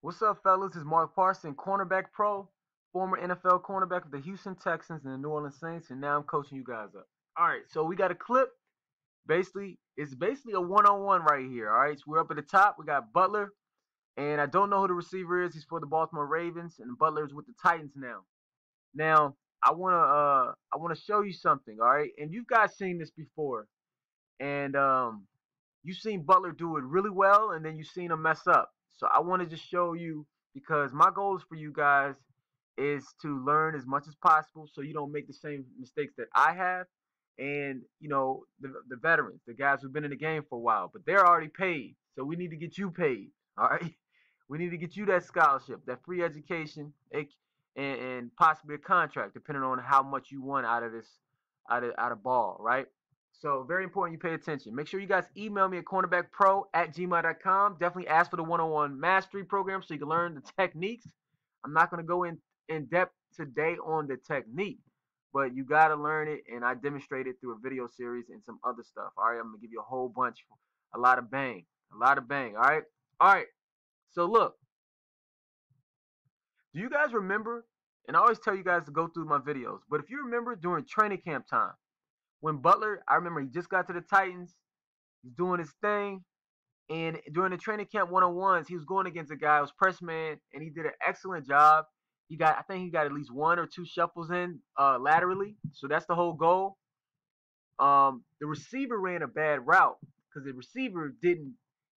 What's up, fellas? It's Mark Parson, cornerback pro, former NFL cornerback of the Houston Texans and the New Orleans Saints, and now I'm coaching you guys up. All right, so we got a clip. Basically, it's basically a one-on-one right here. All right, so we're up at the top. We got Butler, and I don't know who the receiver is. He's for the Baltimore Ravens, and Butler's with the Titans now. Now, I wanna show you something. All right, and you guys seen this before, and you've seen Butler do it really well, and then you've seen him mess up. So I want to just show you because my goal is for you guys is to learn as much as possible so you don't make the same mistakes that I have. And the veterans, the guys who've been in the game for a while, but they're already paid. So we need to get you paid. All right. We need to get you that scholarship, that free education, and possibly a contract, depending on how much you want out of this, out of ball, right? So very important you pay attention. Make sure you guys email me at cornerbackpro@gmail.com. Definitely ask for the one-on-one mastery program so you can learn the techniques. I'm not going to go in depth today on the technique, but you got to learn it, and I demonstrate it through a video series and some other stuff. All right, I'm going to give you a whole bunch, a lot of bang, a lot of bang. All right. So look, do you guys remember? And I always tell you guys to go through my videos, but if you remember during training camp time, when Butler, I remember he just got to the Titans, he's doing his thing, and during the training camp one-on-ones, he was going against a guy who was press man, and he did an excellent job. I think he got at least one or two shuffles in laterally, so that's the whole goal. The receiver ran a bad route because the receiver didn't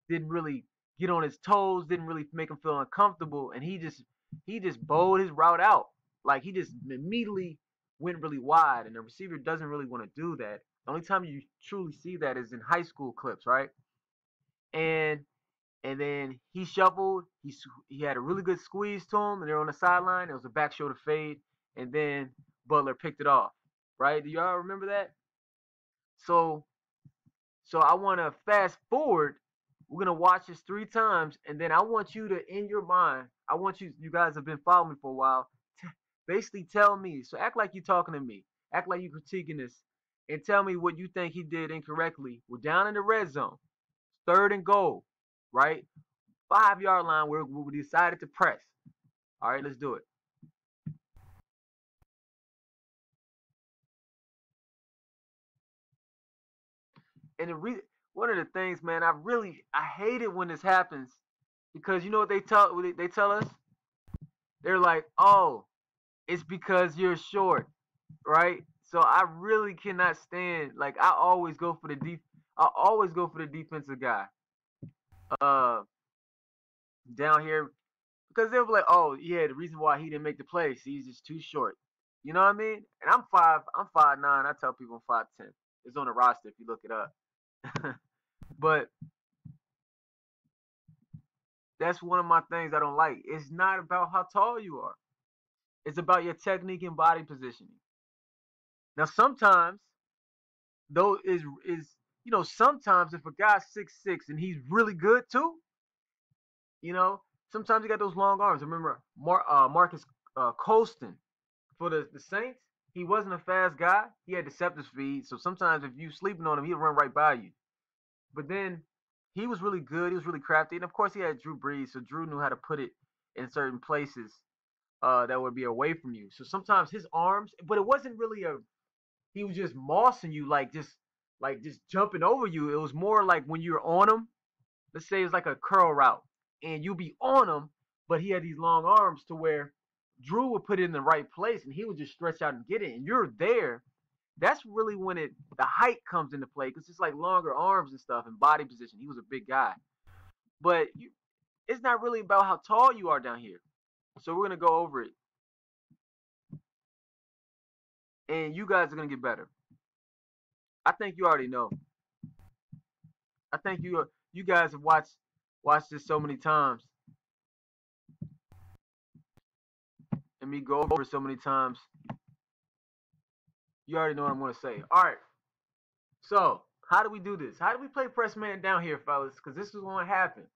really get on his toes, didn't really make him feel uncomfortable, and he just bowled his route out. Like he just immediately went really wide, and the receiver doesn't really want to do that. The only time you truly see that is in high school clips, right? And and then he shuffled. He had a really good squeeze to him, and they're on the sideline. It was a back shoulder fade, and then Butler picked it off. Right? Do y'all remember that? So so I want to fast forward. We're gonna watch this 3 times, and then I want you to, in your mind, I want you guys have been following me for a while. Basically, tell me. So act like you're talking to me. Act like you're critiquing this, and tell me what you think he did incorrectly. We're down in the red zone, 3rd and goal, right? 5-yard line where we decided to press. All right, let's do it. And one of the things, man, I hate it when this happens because you know what they tell us? They're like, oh, it's because you're short, right? So I really cannot stand. Like I always go for the defensive guy. Uh, down here because they'll be like, oh yeah, the reason why he didn't make the play, see, he's just too short. You know what I mean? And I'm 5'9". I tell people I'm 5'10". It's on the roster if you look it up. But that's one of my things I don't like. It's not about how tall you are. It's about your technique and body positioning. Now sometimes though is sometimes if a guy's 6'6" and he's really good too, you know, sometimes he got those long arms. Remember Marcus Colston for the Saints? He wasn't a fast guy. He had deceptive speed. So sometimes if you sleeping on him, he'll run right by you. But then he was really good. He was really crafty. And of course he had Drew Brees. So Drew knew how to put it in certain places that would be away from you. So sometimes his arms, but it wasn't really he was just mossing you like just jumping over you. It was more like when you're on him, let's say it's like a curl route and you be on him, but he had these long arms to where Drew would put it in the right place and he would just stretch out and get it, and you're there. That's really when the height comes into play because it's like longer arms and stuff and body position. He was a big guy, but it's not really about how tall you are down here. So we're gonna go over it, and you guys are gonna get better. I think you already know. I think you guys have watched this so many times, and me go over it so many times. You already know what I'm gonna say. All right. So how do we do this? How do we play press man down here, fellas? Because this is going to happen.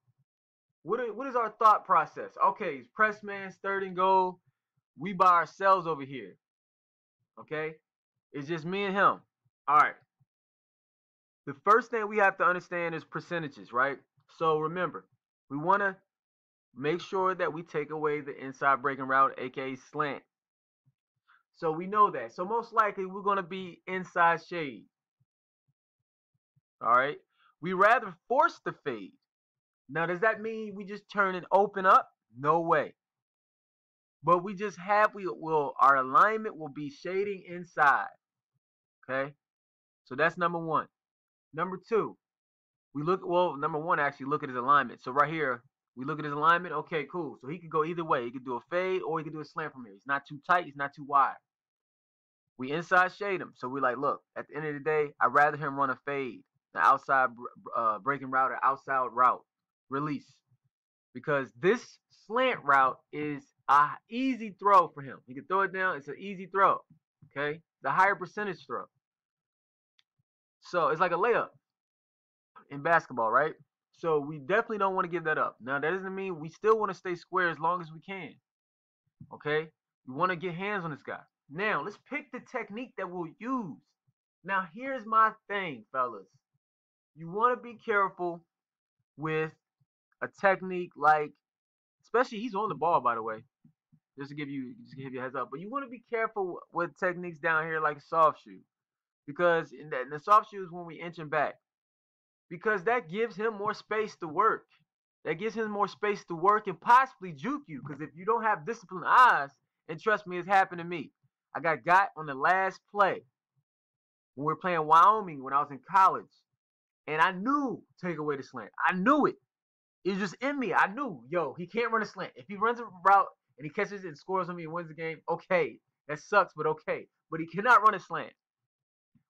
What is our thought process? Okay, it's press man's 3rd and goal. We by ourselves over here. Okay, it's just me and him. All right. The first thing we have to understand is percentages, right? So remember, we want to make sure that we take away the inside breaking route, aka slant. So we know that. So most likely we're going to be inside shade. All right. We rather force the fade. Now, does that mean we just turn and open up? No way. But we just have our alignment will be shading inside. Okay. So that's number one. Number two, number one, actually look at his alignment. So right here, we look at his alignment. Okay, cool. So he could go either way. He could do a fade or he could do a slant from here. He's not too tight. He's not too wide. We inside shade him. So we're like, look, at the end of the day, I'd rather him run a fade, the outside breaking route or outside route release. Because this slant route is a easy throw for him. He can throw it down. It's an easy throw. Okay? The higher percentage throw. So it's like a layup in basketball, right? So we definitely don't want to give that up. Now that doesn't mean we still want to stay square as long as we can. Okay? We want to get hands on this guy. Now let's pick the technique that we'll use. Now here's my thing, fellas. You want to be careful with a technique like, especially he's on the ball, by the way. Just to give you a heads up. But you want to be careful with techniques down here like a soft shoe. Because in the soft shoe is when we inch him back. Because that gives him more space to work. That gives him more space to work and possibly juke you. Because if you don't have disciplined eyes, and trust me, it's happened to me. I got on the last play when we were playing Wyoming when I was in college. And I knew take away the slant. I knew it. It was just in me. I knew, yo, he can't run a slant. If he runs a route and he catches it and scores on me and wins the game, okay. That sucks, but okay. But he cannot run a slant.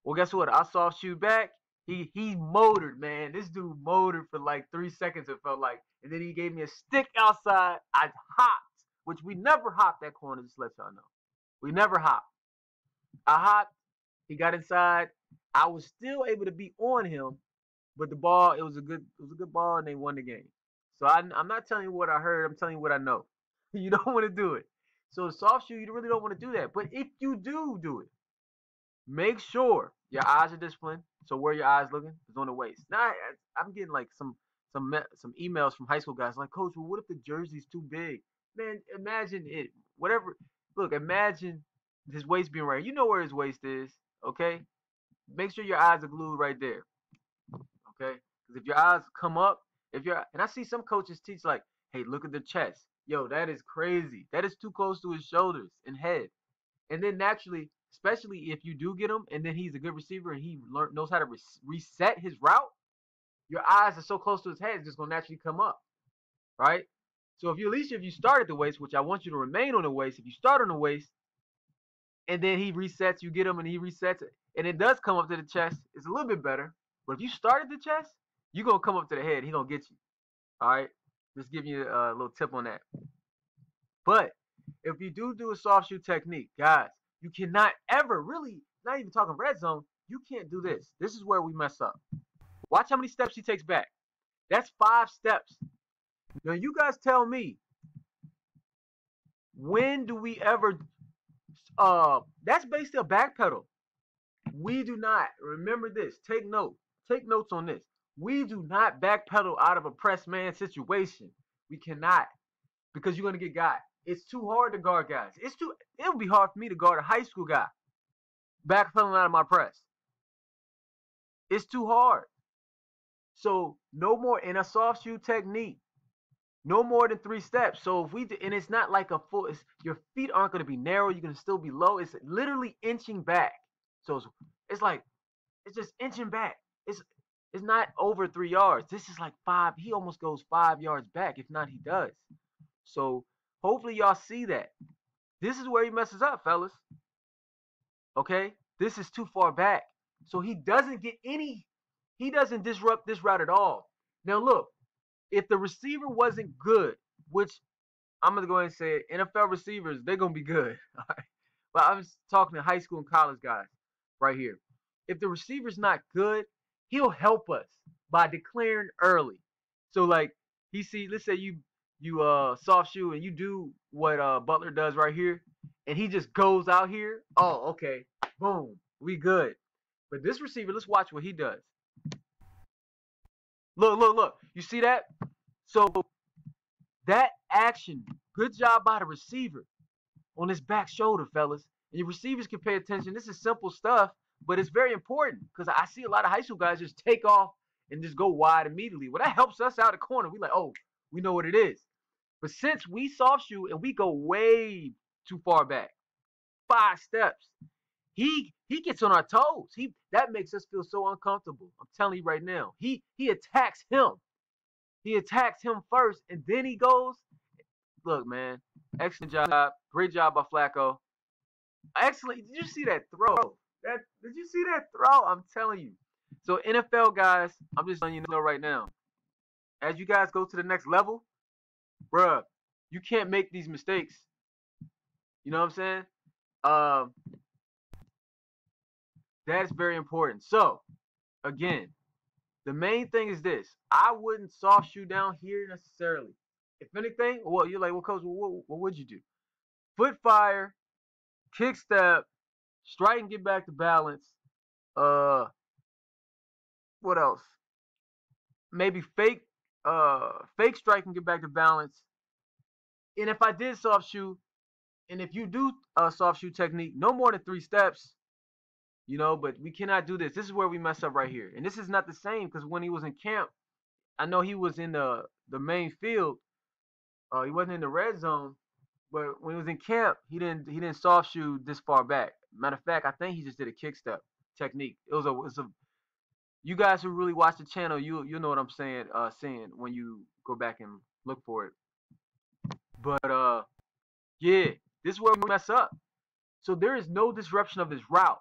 Well, guess what? I saw shoot back. He motored, man. This dude motored for like 3 seconds, it felt like. And then he gave me a stick outside. I hopped, which we never hopped that corner, just to let y'all know. We never hopped. I hopped. He got inside. I was still able to be on him, but the ball, it was a good ball, and they won the game. So I'm not telling you what I heard. I'm telling you what I know. You don't want to do it. So the soft shoe, you really don't want to do that. But if you do it, make sure your eyes are disciplined. So where your eyes looking is on the waist. Now I'm getting like some emails from high school guys like, Coach, well, what if the jersey's too big? Man, imagine it. Whatever. Look, imagine his waist being right. You know where his waist is. Okay. Make sure your eyes are glued right there. Okay. Because if your eyes come up, and I see some coaches teach like, hey, look at the chest. Yo, that is crazy. That is too close to his shoulders and head. And then naturally, especially if you do get him, and then he's a good receiver and he knows how to reset his route, your eyes are so close to his head, it's just gonna naturally come up, right? So if you start at the waist, which I want you to remain on the waist, if you start on the waist, and then he resets, you get him and he resets it, and it does come up to the chest, it's a little bit better. But if you start at the chest, you're gonna come up to the head. He gonna get you. All right. Just give you a little tip on that. But if you do a soft shoe technique, guys, you cannot ever really, not even talking red zone, you can't do this. This is where we mess up. Watch how many steps he takes back. That's 5 steps. Now you guys tell me, when do we ever that's basically a back pedal. We do not, remember this, take notes on this. We do not backpedal out of a press man situation. We cannot, because you're gonna get got. It's too hard to guard guys. It would be hard for me to guard a high school guy backpedaling out of my press. It's too hard. So no more in a soft shoe technique. No more than 3 steps. So if we do, and it's not like a full, your feet aren't going to be narrow. You're going to still be low. It's literally inching back. So it's like, it's just inching back. It's not over 3 yards. This is like 5. He almost goes 5 yards back. If not, he does. So hopefully y'all see that. This is where he messes up, fellas. Okay? This is too far back. So he doesn't disrupt this route at all. Now look, if the receiver wasn't good, which I'm going to go ahead and say it, NFL receivers, they're going to be good. All right? But I'm talking to high school and college guys right here. If the receiver's not good, he'll help us by declaring early. So like let's say you soft shoe and you do what Butler does right here, and he just goes out here. Oh, okay. Boom. We good. But this receiver, let's watch what he does. Look. You see that? So That action, good job by the receiver on his back shoulder, fellas. And your receivers can pay attention. This is simple stuff, but it's very important because I see a lot of high school guys just take off and just go wide immediately. Well, that helps us out of the corner. We like, oh, we know what it is. But since we soft shoe and we go way too far back, 5 steps, he gets on our toes. That makes us feel so uncomfortable. I'm telling you right now. He attacks him. He attacks him first, and then he goes. Look, man, excellent job. Great job by Flacco. Excellent. Did you see that throw? Did you see that throw? I'm telling you. So NFL guys, I'm just letting you know right now. As you guys go to the next level, bruh, you can't make these mistakes. You know what I'm saying? That's very important. So, again, the main thing is this. I wouldn't soft shoe down here necessarily. If anything, well, you're like, well, coach, what would you do? Foot fire, kick step, strike and get back to balance. What else? Maybe fake strike and get back to balance. And if I did soft shoe, and if you do soft shoe technique, no more than 3 steps. You know, but we cannot do this. This is where we mess up right here. And this is not the same because when he was in camp, I know he was in the main field. He wasn't in the red zone, but when he was in camp, he didn't soft shoe this far back. Matter of fact, I think he just did a kick step technique. It's a you guys who really watch the channel, you know what I'm saying when you go back and look for it. But yeah, this is where we mess up. So there is no disruption of this route.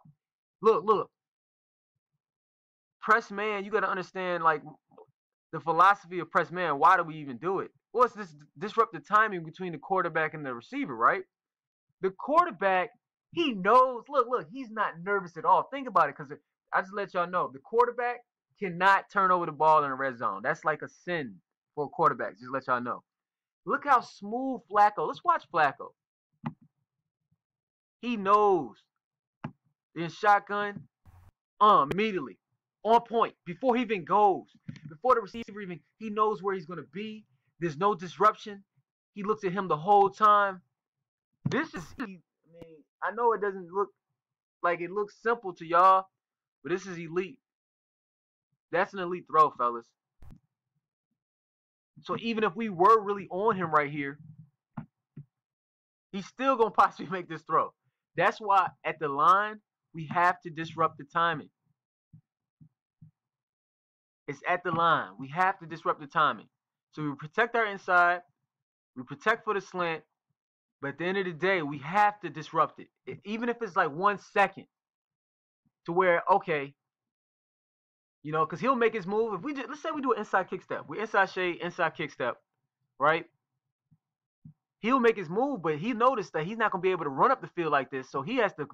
Look. Press man, you got to understand like the philosophy of press man. Why do we even do it? Well, it's this disruptive timing between the quarterback and the receiver, right? The quarterback, he knows. Look, he's not nervous at all. Think about it, because I just let y'all know the quarterback cannot turn over the ball in the red zone. That's like a sin for a quarterback. Just let y'all know. Look how smooth Flacco. Let's watch Flacco. He knows. In shotgun, immediately, on point, before he even goes, before the receiver even, he knows where he's going to be. There's no disruption. He looks at him the whole time. This is, I know it doesn't look like it looks simple to y'all, but this is elite. That's an elite throw, fellas. So even if we were really on him right here, he's still going to possibly make this throw. That's why at the line, we have to disrupt the timing. It's at the line. We have to disrupt the timing. So we protect our inside. We protect for the slant. But at the end of the day, we have to disrupt it. Even if it's like 1 second. To where, okay, you know, because he'll make his move. If we just, let's say we do an inside kick step. We're inside shade, inside kick step, right? He'll make his move, but he noticed that he's not going to be able to run up the field like this. So he has to,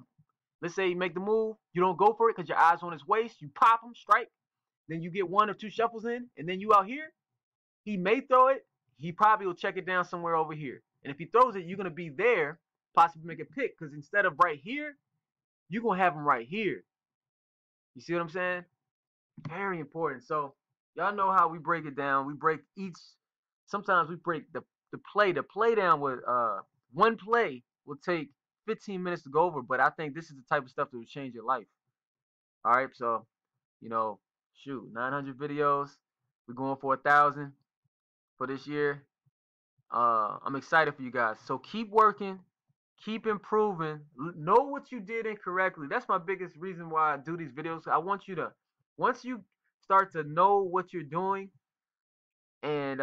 let's say you make the move. You don't go for it because your eye's on his waist. You pop him, strike. Then you get 1 or 2 shuffles in, and then you out here. He may throw it. He probably will check it down somewhere over here. And if he throws it, you're going to be there, possibly make a pick. Because instead of right here, you're going to have him right here. You see what I'm saying? Very important. So y'all know how we break it down. We break sometimes we break the play. The play down with one play will take 15 minutes to go over. But I think this is the type of stuff that will change your life. All right. So, you know, shoot, 900 videos. We're going for 1,000 for this year. I'm excited for you guys. So keep working, keep improving. Know what you did incorrectly. That's my biggest reason why I do these videos. I want you to, once you start to know what you're doing, and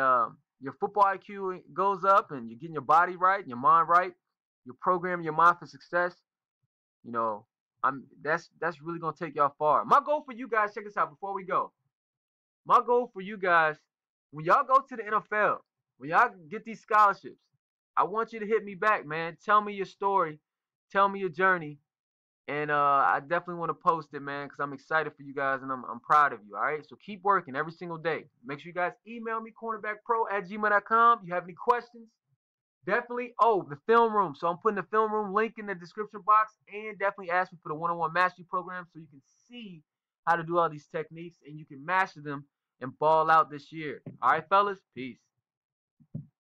your football IQ goes up, and you're getting your body right, and your mind right, you're programming your mind for success. You know, that's really gonna take y'all far. My goal for you guys, check this out before we go. My goal for you guys, when y'all go to the NFL, when y'all get these scholarships, I want you to hit me back, man. Tell me your story, tell me your journey, and I definitely want to post it, man, because I'm excited for you guys and I'm proud of you. All right, so keep working every single day. Make sure you guys email me cornerbackpro@gmail.com. You have any questions? Definitely. Oh, the film room. So I'm putting the film room link in the description box, and definitely ask me for the one-on-one mastery program so you can see how to do all these techniques and you can master them and ball out this year. All right, fellas. Peace.